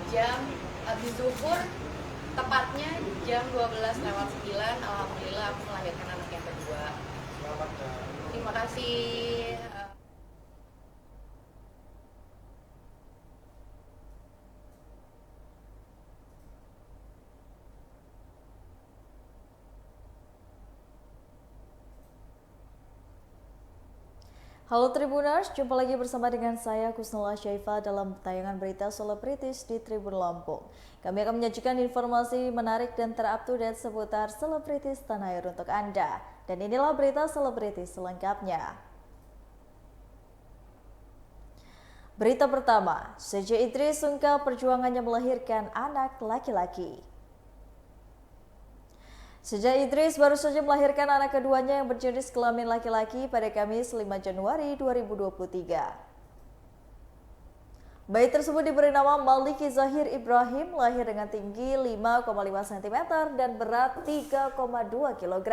jam habis zuhur, tepatnya jam 12:09. Alhamdulillah aku melahirkan anak yang kedua. Selamat ya. Terima kasih. Halo Tribuners, jumpa lagi bersama dengan saya Kusnula Syaifa dalam tayangan berita selebritis di Tribun Lampung. Kami akan menyajikan informasi menarik dan terupdate seputar selebritis tanah air untuk Anda. Dan inilah berita selebritis selengkapnya. Berita pertama, C.J. Idris ungkap perjuangannya melahirkan anak laki-laki. C.J. Idris baru saja melahirkan anak keduanya yang berjenis kelamin laki-laki pada Kamis 5 Januari 2023. Bayi tersebut diberi nama Maliki Zahir Ibrahim, lahir dengan tinggi 5,5 cm dan berat 3,2 kg.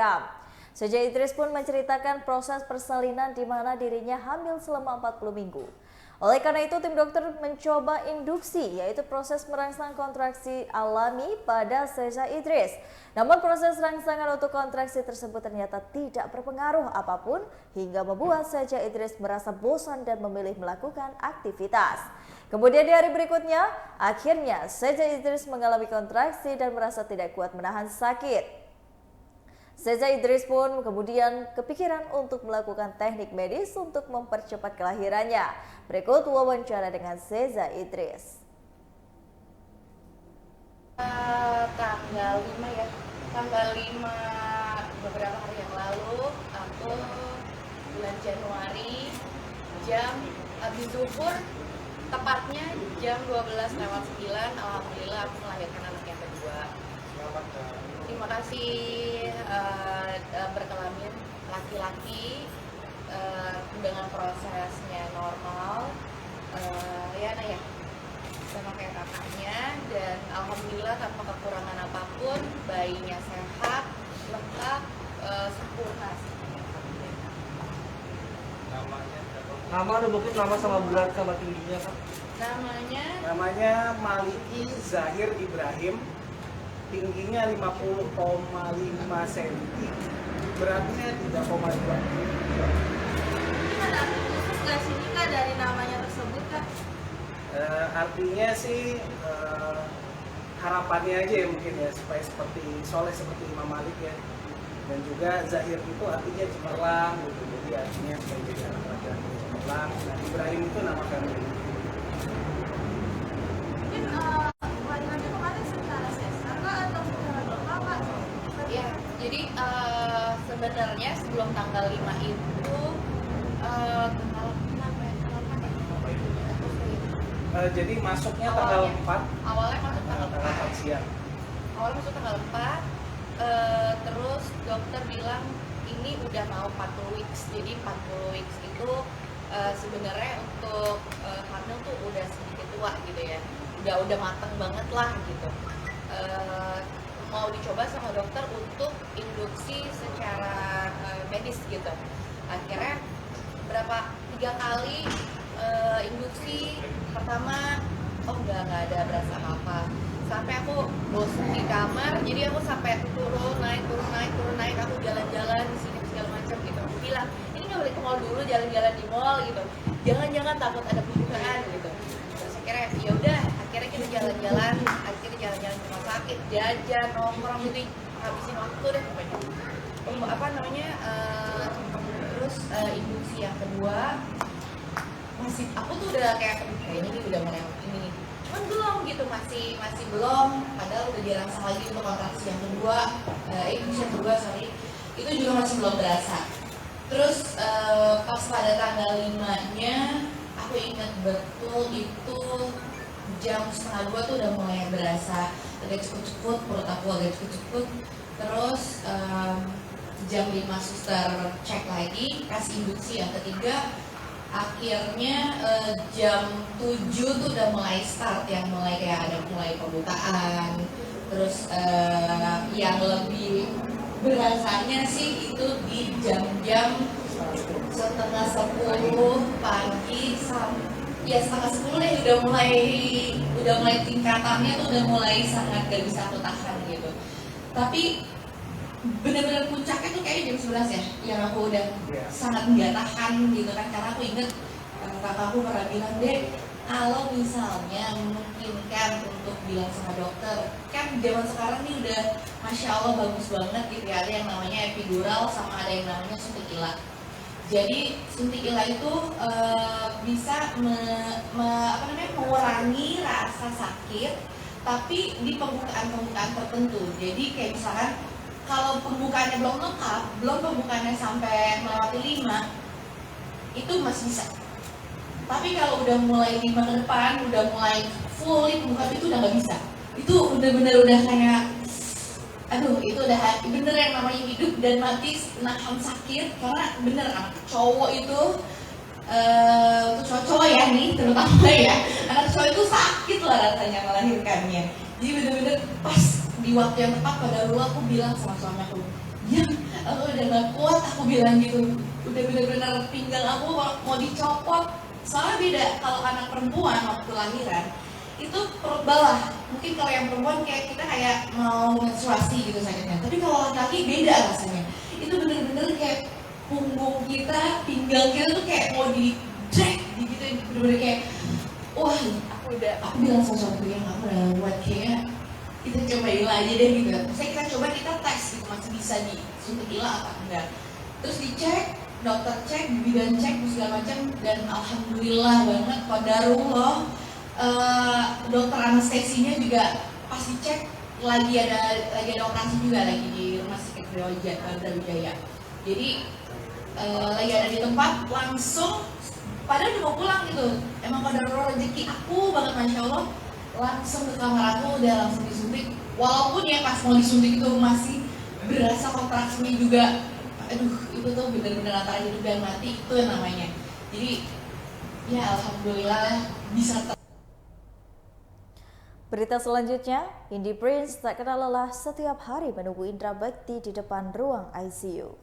C.J. Idris pun menceritakan proses persalinan di mana dirinya hamil selama 40 minggu. Oleh karena itu, tim dokter mencoba induksi, yaitu proses merangsang kontraksi alami pada C.J. Idris. Namun proses rangsangan untuk kontraksi tersebut ternyata tidak berpengaruh apapun hingga membuat C.J. Idris merasa bosan dan memilih melakukan aktivitas. Kemudian di hari berikutnya, akhirnya C.J. Idris mengalami kontraksi dan merasa tidak kuat menahan sakit. C.J. Idris pun kemudian kepikiran untuk melakukan teknik medis untuk mempercepat kelahirannya. Berikut wawancara dengan C.J. Idris. Tanggal 5 ya, tanggal 5 beberapa hari yang lalu aku bulan Januari jam habis zuhur, tepatnya jam 12:09. Alhamdulillah aku melahirkan anak yang kedua. Selamat ya. Terima kasih. Berkelamin laki-laki dengan prosesnya normal, ya nah ya, sama kayak kakaknya, dan alhamdulillah tanpa kekurangan apapun, bayinya sehat, lengkap, sempurna. Nama udah mungkin nama sama berat sama tingginya kan? Namanya Maliki Zahir Ibrahim. Tingginya 50,5 cm, beratnya 3,2 kg. ini ada khusus nggak sini kak dari namanya tersebut kak? Artinya sih harapannya aja ya mungkin ya, supaya seperti soleh seperti Imam Malik ya. Dan juga Zahir itu artinya cemerlang gitu, jadi artinya supaya jadi anak laki-laki cemerlang. Nah, Ibrahim itu nama family. Mungkin kelahirannya kemarin secara sesar kak atau secara normal kak? Ya, jadi sebenarnya sebelum tanggal 5 itu tanggal 6 ya, tanggal 4 ya? Jadi masuknya tanggal 4. Awalnya masuk tanggal 4. Siang. Awalnya masuk tanggal 4, terus dokter bilang ini udah mau 40 weeks. Jadi 40 weeks itu sebenarnya untuk hamil tuh udah sedikit tua gitu ya. Udah mateng banget lah gitu. Mau dicoba sama dokter untuk induksi secara medis gitu. Akhirnya 3 kali induksi. Pertama nggak ada berasa apa-apa, sampai aku bosan di kamar, jadi aku sampai turun naik, aku jalan-jalan di sini segala macam gitu. Aku bilang ini nggak boleh ke mall dulu, jalan-jalan di mall gitu, jangan takut ada pembukaan gitu. Terus akhirnya ya udah, akhirnya kita jalan-jalan ke rumah sakit, jajan, nongkrong gitu, habisin waktu deh pokoknya. Terus induksi yang kedua, aku tuh udah kayaknya ini udah mulai ini, cuman belum gitu, masih belum, padahal udah dirangsang lagi untuk kontraksi yang kedua, itu juga masih belum berasa. Terus pas pada tanggal 5-nya aku ingat betul itu jam 1:30 tuh udah mulai berasa agak cepet-cepet, perut aku agak cepet-cepet. Terus jam 5 suster cek lagi, kasih induksi yang ketiga. Akhirnya jam 7 tuh udah mulai start, yang mulai kayak ada mulai pembukaan. Terus yang lebih berasanya sih itu di jam-jam 9:30 pagi, ya 9:30 udah mulai udah mulai tingkatannya tuh udah mulai sangat gak bisa aku tahan gitu. Tapi bener-bener puncaknya tuh kayaknya jam 11 ya, yang aku udah sangat nggak tahan gitu kan, karena aku inget kakakku pernah bilang, Dek, kalau misalnya memungkinkan untuk bilang sama dokter, kan zaman sekarang nih udah Masya Allah bagus banget gitu ya, ada yang namanya epidural sama ada yang namanya suntik ila. Jadi suntik ila itu bisa mengurangi rasa sakit, tapi di pembukaan tertentu. Jadi kayak misalkan kalau pembukaannya belum lengkap, belum pembukaannya sampai melewati 5, itu masih bisa. Tapi kalau udah mulai 5 ke depan, udah mulai fully pembukaan itu udah nggak bisa. Itu bener-bener udah kayak, aduh itu udah bener yang namanya hidup dan mati nahan sakit. Karena bener anak cowok itu, untuk cowok ya nih terutama ya, anak cowok itu sakit lah rasanya melahirkannya. Jadi bener-bener pas di waktu yang tepat pada dulu aku bilang sama suami aku, ya aku udah gak kuat, aku bilang gitu, udah bener-bener pinggang aku mau dicopot. Soalnya beda kalau anak perempuan waktu lahiran itu perut bawah, mungkin kalau yang perempuan kayak kita kayak mau menstruasi gitu sakitnya, tapi kalau laki-laki beda rasanya. Itu bener-bener kayak punggung kita, pinggang kita tuh kayak mau di drag gitu, bener-bener kayak wah aku bilang sama suamiku yang aku udah buat kayaknya kita cobain aja deh gitu. Saya kita tes gitu, masih bisa disuntik ila apa enggak. Terus dicek, dokter cek, bidan cek, segala macam, dan alhamdulillah banget qadarullah, dokter anestesinya juga pas dicek lagi ada operasi juga lagi di rumah sakit Brawijaya. Jadi lagi ada di tempat, langsung padahal udah mau pulang gitu. Emang qadarullah rezeki aku banget Masya Allah. Langsung ke kamar aku udah langsung disuntik, walaupun ya pas mau disuntik itu masih berasa kontraksinya juga, aduh itu tuh bener-bener antara hidup dan mati itu yang namanya. Jadi ya alhamdulillah bisa. Berita selanjutnya, Indi Prince tak kenal lelah setiap hari menunggu Indra Bekti di depan ruang ICU.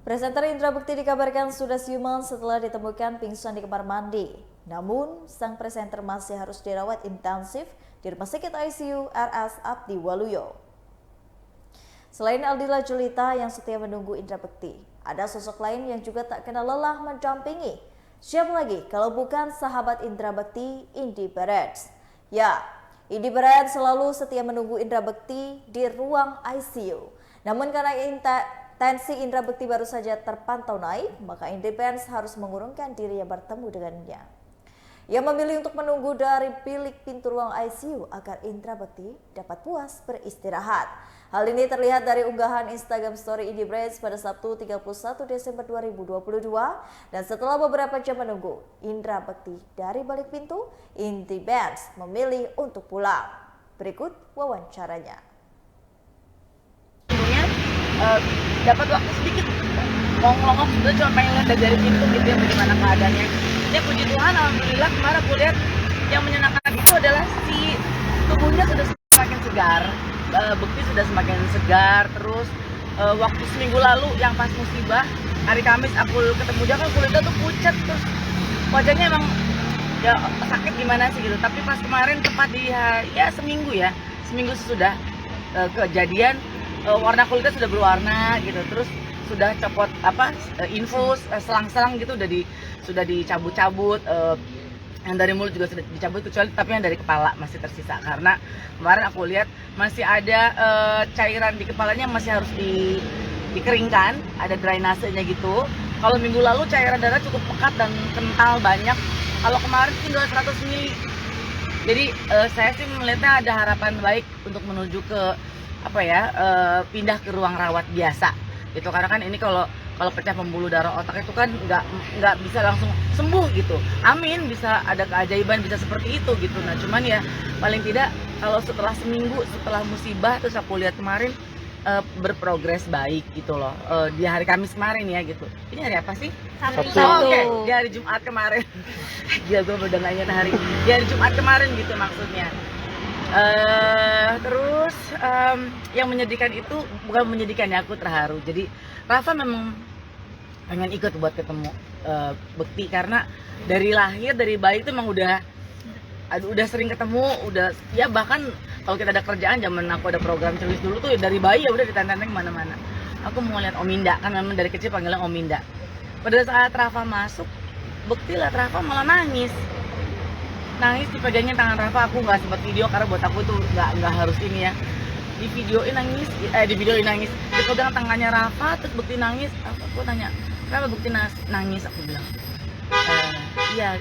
Presenter Indra Bekti dikabarkan sudah siuman setelah ditemukan pingsan di kamar mandi. Namun, sang presenter masih harus dirawat intensif di Rumah Sakit ICU RS Abdi Waluyo. Selain Aldila Julita yang setia menunggu Indra Bekti, ada sosok lain yang juga tak kenal lelah mendampingi. Siapa lagi kalau bukan sahabat Indra Bekti, Indi Barens. Ya, Indi Barens selalu setia menunggu Indra Bekti di ruang ICU. Namun karena tensi Indra Bekti baru saja terpantau naik, maka Indi Barens harus mengurungkan diri yang bertemu dengannya. Ia memilih untuk menunggu dari bilik pintu ruang ICU agar Indra Bekti dapat puas beristirahat. Hal ini terlihat dari unggahan Instagram story Indi Barens pada Sabtu 31 Desember 2022. Dan setelah beberapa jam menunggu Indra Bekti dari balik pintu, Indi Barens memilih untuk pulang. Berikut wawancaranya. Dapat waktu sedikit ngomong sudah cuma pengen lihat dari pintu gitu ya bagaimana keadaannya. Ya puji Tuhan alhamdulillah kemarin aku lihat yang menyenangkan itu adalah si tubuhnya sudah semakin segar, Bekti sudah semakin segar. Terus waktu seminggu lalu yang pas musibah hari Kamis aku ketemu dia kan kulitnya tuh pucat, terus wajahnya emang ya sakit gimana sih gitu. Tapi pas kemarin tepat di ya seminggu sesudah kejadian warna kulitnya sudah berwarna gitu, terus sudah copot infus selang-selang gitu sudah dicabut-cabut, yang dari mulut juga sudah dicabut kecuali tapi yang dari kepala masih tersisa karena kemarin aku lihat masih ada cairan di kepalanya masih harus dikeringkan, ada drainasenya gitu. Kalau minggu lalu cairan darah cukup pekat dan kental banyak, kalau kemarin tinggal 100 ml. Jadi saya sih melihatnya ada harapan baik untuk menuju ke pindah ke ruang rawat biasa gitu, karena kan ini kalau pecah pembuluh darah otak itu kan nggak bisa langsung sembuh gitu. Amin, bisa ada keajaiban bisa seperti itu gitu. Nah cuman ya paling tidak kalau setelah seminggu setelah musibah terus aku lihat kemarin berprogres baik gitu loh, di hari Kamis kemarin ya gitu. Ini hari apa sih? Sabtu. Oke, di hari Jumat kemarin. Dia gue udah nanya hari di hari Jumat kemarin gitu maksudnya. Terus yang menyedihkan itu bukan menyedihkan ya, aku terharu. Jadi Rafa memang pengen ikut buat ketemu Bekti karena dari lahir dari bayi itu memang udah aduh udah sering ketemu, udah ya bahkan kalau kita ada kerjaan zaman aku ada program celis dulu tuh dari bayi ya udah ditantang kemana-mana. Aku mau lihat Ominda, kan memang dari kecil panggilnya Ominda. Pada saat Rafa masuk, bukti lah Rafa malah nangis dipegangin tangan Rafa. Aku nggak sempat video karena buat aku tuh nggak harus ini ya, di videoin nangis dipegang tangannya Rafa terus bukti nangis. Aku tanya kenapa bukti nangis, aku bilang iya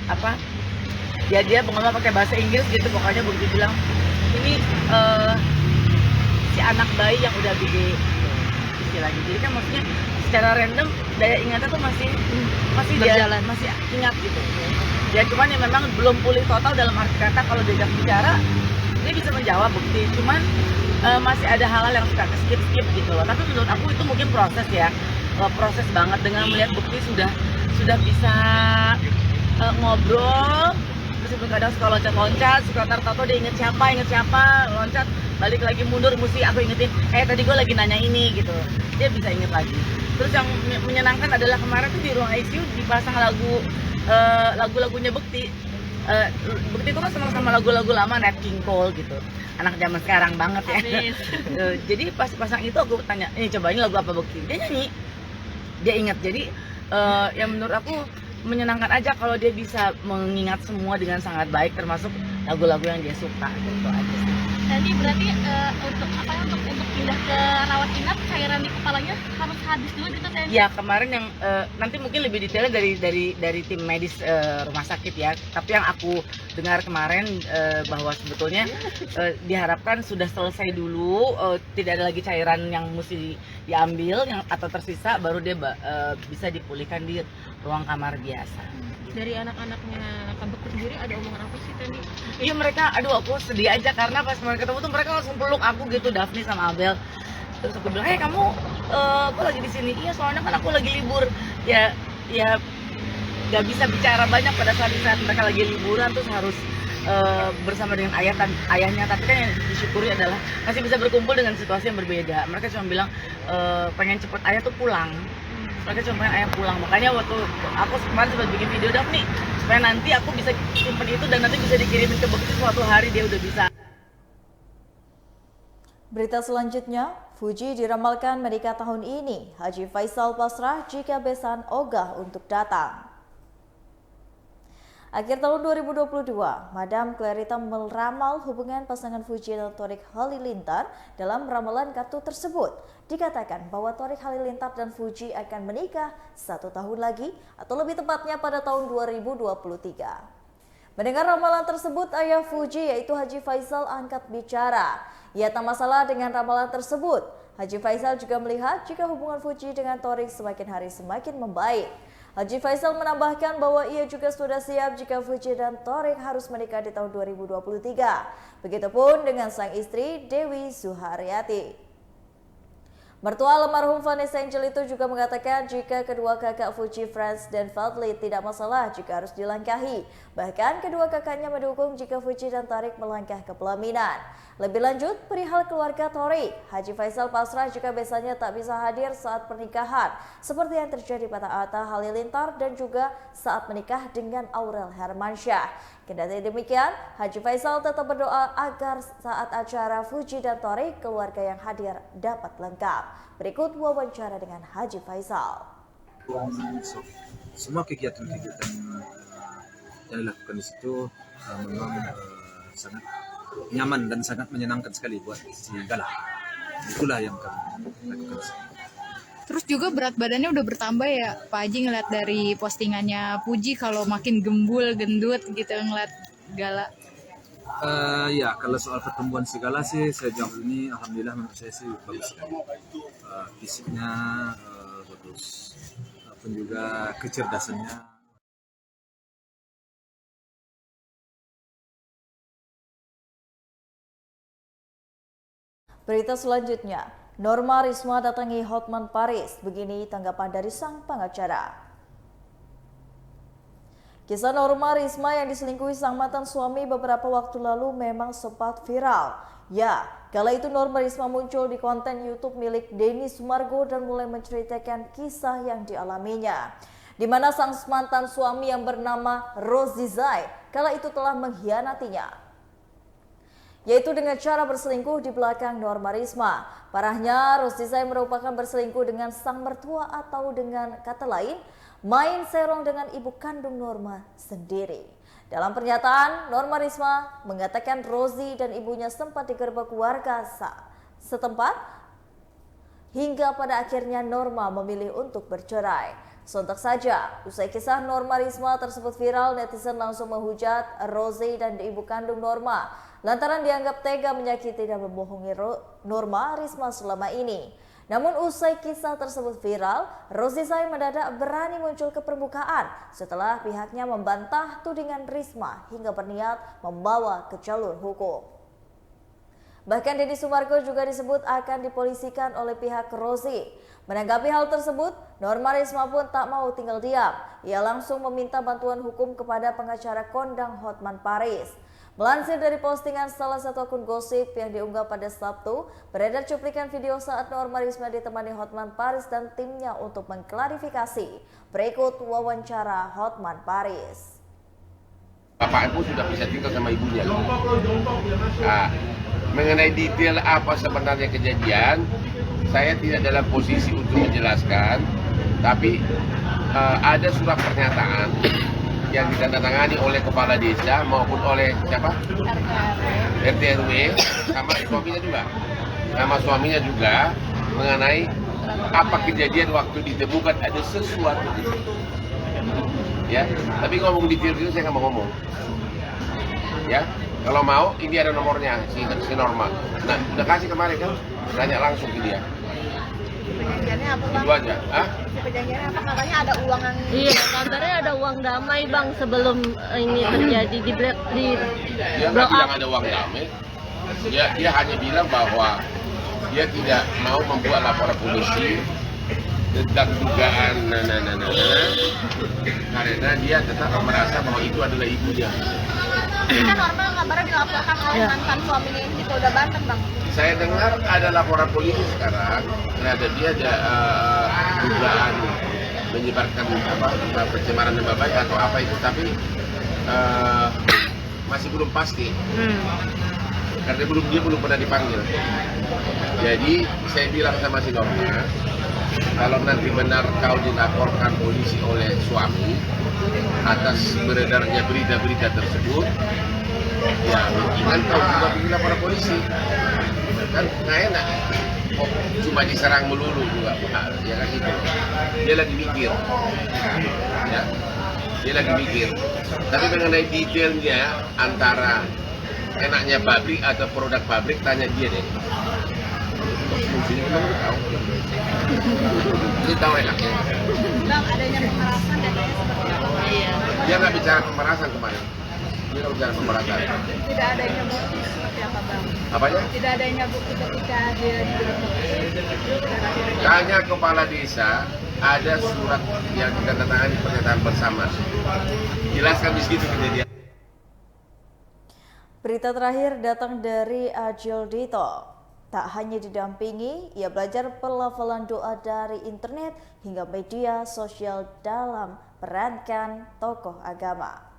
apa dia ngomong pakai bahasa Inggris gitu, pokoknya bukti bilang ini si anak bayi yang udah gede istilahnya. Jadi kan maksudnya secara random daya ingatnya tuh masih berjalan, masih ingat gitu ya, cuman ya memang belum pulih total dalam arti kata kalau diajak bicara dia bisa menjawab bukti, cuman masih ada hal-hal yang suka skip gitu loh. Tapi menurut aku itu mungkin proses ya, proses banget dengan melihat bukti sudah bisa ngobrol, meskipun kadang suka loncat-loncat, suka tato dia inget siapa, loncat balik lagi mundur, mesti aku ingetin tadi gue lagi nanya ini gitu, dia bisa inget lagi. Terus yang menyenangkan adalah kemarin tuh di ruang ICU dipasang lagu-lagunya Bukti. Bukti itu kan sama lagu-lagu lama, Nat King Cole gitu, anak zaman sekarang banget ya. Jadi pas pasang itu aku tanya, ini coba ini lagu apa Bukti? Dia nyanyi, dia ingat. Jadi yang menurut aku menyenangkan aja kalau dia bisa mengingat semua dengan sangat baik, termasuk lagu-lagu yang dia suka gitu aja sih. Nanti berarti untuk pindah ke rawat inap cairan di kepalanya harus habis dulu gitu Teh? Ya kemarin yang nanti mungkin lebih detailnya dari tim medis rumah sakit ya. Tapi yang aku dengar kemarin bahwa sebetulnya diharapkan sudah selesai dulu, tidak ada lagi cairan yang mesti diambil atau tersisa, baru dia bisa dipulihkan di ruang kamar biasa. Dari anak-anaknya Kak Bekti sendiri ada omongan apa sih Teh? Iya mereka, aduh aku sedih aja karena pas mereka ketemu tuh mereka langsung peluk aku gitu, Daphne sama Abel. Terus aku bilang, kamu kok lagi di sini? Iya soalnya kan aku lagi libur. Ya nggak bisa bicara banyak pada saat mereka lagi liburan, terus harus bersama dengan ayahnya. Tapi kan yang disyukuri adalah masih bisa berkumpul dengan situasi yang berbeda. Mereka cuma bilang pengen cepet ayah tuh pulang. Mereka cuma pengen ayah pulang. Makanya waktu aku kemarin sempat bikin video Daphne supaya nanti aku bisa simpen itu dan nanti bisa dikirimin ke Bekti suatu hari dia udah bisa. Berita selanjutnya, Fuji diramalkan menikah tahun ini. Haji Faisal pasrah jika besan ogah untuk datang. Akhir tahun 2022, Madam Clarita meramal hubungan pasangan Fuji dan Thorik Halilintar. Dalam ramalan kartu tersebut, dikatakan bahwa Thorik Halilintar dan Fuji akan menikah 1 tahun lagi atau lebih tepatnya pada tahun 2023. Mendengar ramalan tersebut, ayah Fuji yaitu Haji Faisal angkat bicara. Ia tak masalah dengan ramalan tersebut. Haji Faisal juga melihat jika hubungan Fuji dengan Thorik semakin hari semakin membaik. Haji Faisal menambahkan bahwa ia juga sudah siap jika Fuji dan Thorik harus menikah di tahun 2023. Begitupun dengan sang istri Dewi Suharyati. Mertua almarhum Vanessa Angel itu juga mengatakan jika kedua kakak Fuji, Franz dan Fadli tidak masalah jika harus dilangkahi. Bahkan kedua kakaknya mendukung jika Fuji dan Thorik melangkah ke pelaminan. Lebih lanjut, perihal keluarga Thorik, Haji Faisal pasrah jika besannya tak bisa hadir saat pernikahan, seperti yang terjadi pada Atta Halilintar dan juga saat menikah dengan Aurel Hermansyah. Kendati demikian, Haji Faisal tetap berdoa agar saat acara Fuji dan Thorik, keluarga yang hadir dapat lengkap. Berikut wawancara dengan Haji Faisal. Semua kegiatan-kegiatan yang dilakukan di situ memang sangat nyaman dan sangat menyenangkan sekali buat si Gala. Itulah yang kami lakukan. Terus juga berat badannya udah bertambah ya Pak Haji, ngeliat dari postingannya Puji kalau makin gembul, gendut gitu ngeliat Gala. Ya kalau soal pertumbuhan si Gala sih sejauh ini alhamdulillah menurut saya sih bagus sekali. Fisiknya bagus, pun juga kecerdasannya. Berita selanjutnya, Norma Risma datangi Hotman Paris. Begini tanggapan dari sang pengacara. Kisah Norma Risma yang diselingkuhi sang mantan suami beberapa waktu lalu memang sempat viral. Ya, kala itu Norma Risma muncul di konten YouTube milik Denny Sumargo dan mulai menceritakan kisah yang dialaminya, di mana sang mantan suami yang bernama Rozi Zai kala itu telah mengkhianatinya, yaitu dengan cara berselingkuh di belakang Norma Risma. Parahnya, Rosdi Zai merupakan berselingkuh dengan sang mertua atau dengan kata lain, main serong dengan ibu kandung Norma sendiri. Dalam pernyataan, Norma Risma mengatakan Rozi dan ibunya sempat digerebek warga setempat hingga pada akhirnya Norma memilih untuk bercerai. Sontak saja, usai kisah Norma Risma tersebut viral, netizen langsung menghujat Rozi dan ibu kandung Norma lantaran dianggap tega menyakiti dan membohongi Norma Risma selama ini. Namun usai kisah tersebut viral, Rosdi Zai mendadak berani muncul ke permukaan setelah pihaknya membantah tudingan Risma hingga berniat membawa ke jalur hukum. Bahkan Deddy Sumargo juga disebut akan dipolisikan oleh pihak Rozi. Menanggapi hal tersebut, Norma Risma pun tak mau tinggal diam. Ia langsung meminta bantuan hukum kepada pengacara kondang Hotman Paris. Melansir dari postingan salah satu akun gosip yang diunggah pada Sabtu, beredar cuplikan video saat Norma Risma ditemani Hotman Paris dan timnya untuk mengklarifikasi. Berikut wawancara Hotman Paris. Bapak pun sudah bisa tinggal sama ibunya. Nah, mengenai detail apa sebenarnya kejadian, saya tidak dalam posisi untuk menjelaskan, tapi ada surat pernyataan yang ditandatangani oleh kepala desa maupun oleh siapa? RT RW sama suaminya juga. Sama suaminya juga mengenai apa kejadian waktu ditemukan ada sesuatu di situ. Ya, tapi ngomong detail itu saya nggak mau ngomong. Ya, kalau mau ini ada nomornya si Norma. Nah, udah kasih kemarin kan? Tanya langsung ke dia. Perjanjiannya apa bang? Itu aja. Hah? Perjanjiannya apa? Katanya ada uang yang... Iya, kabarnya ada uang damai bang sebelum ini terjadi di Dia nggak bilang ada uang damai. Dia hanya bilang bahwa dia tidak mau membuat laporan polisi tentang dugaan karena dia tetap merasa bahwa itu adalah ibunya. Kan Norma kabarnya dilaporkan oleh mantan suaminya ini di Polda Banten bang. Saya dengar ada laporan polisi sekarang terhadap dia ada dugaan menyebarkan pencemaran nama baik atau apa itu, tapi masih belum pasti karena dia belum pernah dipanggil. Jadi saya bilang sama si Norma, kalau nanti benar kau dilaporkan polisi oleh suami atas beredarnya berita-berita tersebut, ya mungkin kau juga pergi laporan polisi. Kan nggak enak, cuma diserang melulu juga, ya kan gitu. Dia lagi mikir, ya, dia lagi mikir. Tapi mengenai detailnya antara enaknya pabrik atau produk pabrik, tanya dia deh. Fungsinya memang udah tahu. Dia tahu enaknya. Bang, adanya pemerasan datanya seperti apa bang? Iya. Dia nggak bicara pemerasan kemarin. Dia nggak bicara pemerasan. Tidak adanya bukti seperti apa bang? Apanya? Tidak adanya bukti ketika dia digerebek. Tanya kepala desa, ada surat yang ditandatangani pernyataan bersama. Jelaskan di situ kejadian. Berita terakhir datang dari Ajil Dito. Tak hanya didampingi, ia belajar pelafalan doa dari internet hingga media sosial dalam perankan tokoh agama.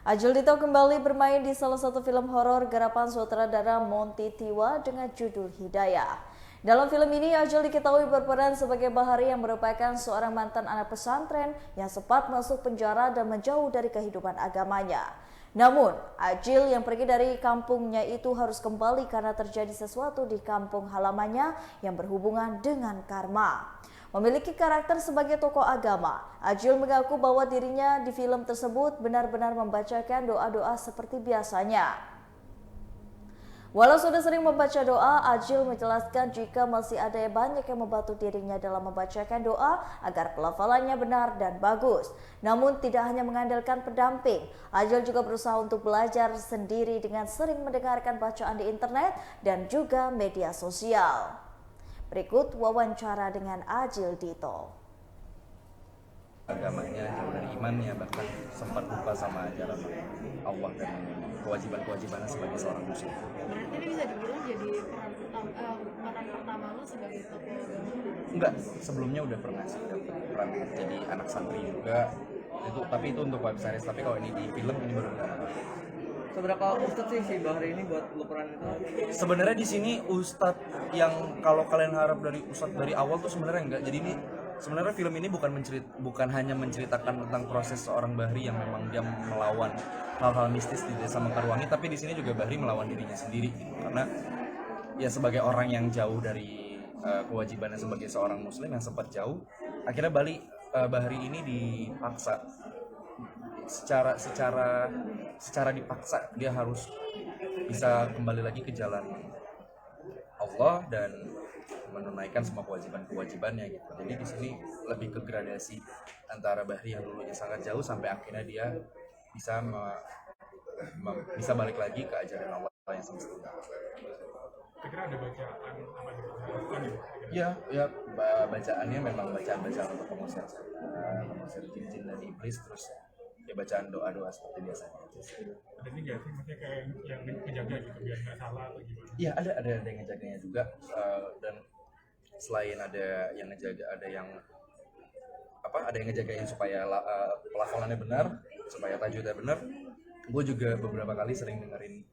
Ajil Dito kembali bermain di salah satu film horor garapan sutradara Monty Tiwa dengan judul Hidayah. Dalam film ini, Ajil diketahui berperan sebagai Bahari yang merupakan seorang mantan anak pesantren yang sempat masuk penjara dan menjauh dari kehidupan agamanya. Namun, Ajil yang pergi dari kampungnya itu harus kembali karena terjadi sesuatu di kampung halamannya yang berhubungan dengan karma. Memiliki karakter sebagai tokoh agama, Ajil mengaku bahwa dirinya di film tersebut benar-benar membacakan doa-doa seperti biasanya. Walau sudah sering membaca doa, Ajil menjelaskan jika masih ada banyak yang membantu dirinya dalam membacakan doa agar pelafalannya benar dan bagus. Namun tidak hanya mengandalkan pendamping, Ajil juga berusaha untuk belajar sendiri dengan sering mendengarkan bacaan di internet dan juga media sosial. Berikut wawancara dengan Ajil Dito. Agamanya jauh dari imannya, bahkan sempat lupa sama ajaran Allah dan kewajiban-kewajibannya sebagai seorang muslim. Berarti ini bisa dibilang jadi peran pertama lo sebagai tokoh agama? Enggak, sebelumnya udah pernah sih dapat peran jadi anak santri juga Tapi itu untuk web series. Tapi kalau ini di film ini baru pertama kali. Seberapa ustadz sih si Bahri ini buat lu peran itu? Sebenarnya di sini ustadz yang kalau kalian harap dari ustadz dari awal tuh sebenarnya enggak. Jadi ini sebenarnya film ini bukan hanya menceritakan tentang proses seorang Bahri yang memang dia melawan hal-hal mistis di Desa Mekarwangi, tapi di sini juga Bahri melawan dirinya sendiri gitu. Karena ya sebagai orang yang jauh dari kewajibannya sebagai seorang muslim yang sempat jauh, akhirnya Bahri ini dipaksa secara dipaksa dia harus bisa kembali lagi ke jalan Allah dan menunaikan semua kewajibannya gitu. Jadi di sini lebih ke gradasi antara Bahri yang dulunya sangat jauh sampai akhirnya dia bisa balik lagi ke ajaran Allah yang semestinya. Kira-kira ada bacaan apa gitu? Ya, bacaannya memang bacaan untuk mengusir jin-jin dan iblis, terus ya bacaan doa-doa seperti biasanya. Ada ini nggak sih, maksudnya kayak yang menjaga gitu biar nggak salah atau gimana? Iya, ada yang ngejaganya juga, dan selain ada yang ngejaga, ada yang ngejagain supaya pelafalannya benar, supaya tajwidnya benar. Gue juga beberapa kali sering dengerin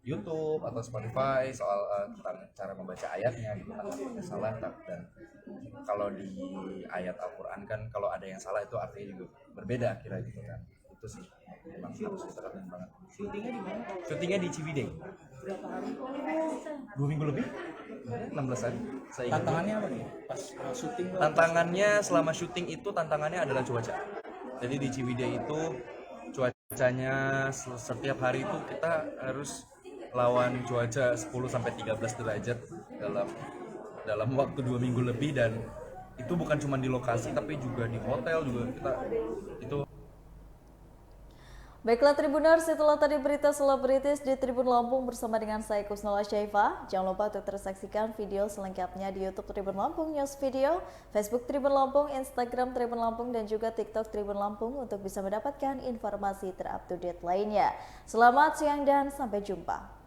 YouTube atau Spotify soal tentang cara membaca ayatnya gitu, tentang salah, dan kalau di ayat Al-Quran kan kalau ada yang salah itu artinya juga berbeda akhirnya gitu kan. Itu sih memang harus diterapkan banget. Syutingnya di mana? Syutingnya di Ciwidey. Berapa hari? 2 minggu lebih? 16 hari. Tantangannya apa nih pas syuting? Tantangannya selama syuting itu tantangannya adalah cuaca. Jadi di Ciwidey itu cuacanya setiap hari itu kita harus lawan cuaca 10 sampai 13 derajat dalam waktu 2 minggu lebih, dan itu bukan cuma di lokasi tapi juga di hotel juga kita itu. Baiklah Tribuners, itulah tadi berita selebritis di Tribun Lampung bersama dengan saya Kusnala Syaifa. Jangan lupa untuk terus saksikan video selengkapnya di YouTube Tribun Lampung News Video, Facebook Tribun Lampung, Instagram Tribun Lampung, dan juga TikTok Tribun Lampung untuk bisa mendapatkan informasi terupdate lainnya. Selamat siang dan sampai jumpa.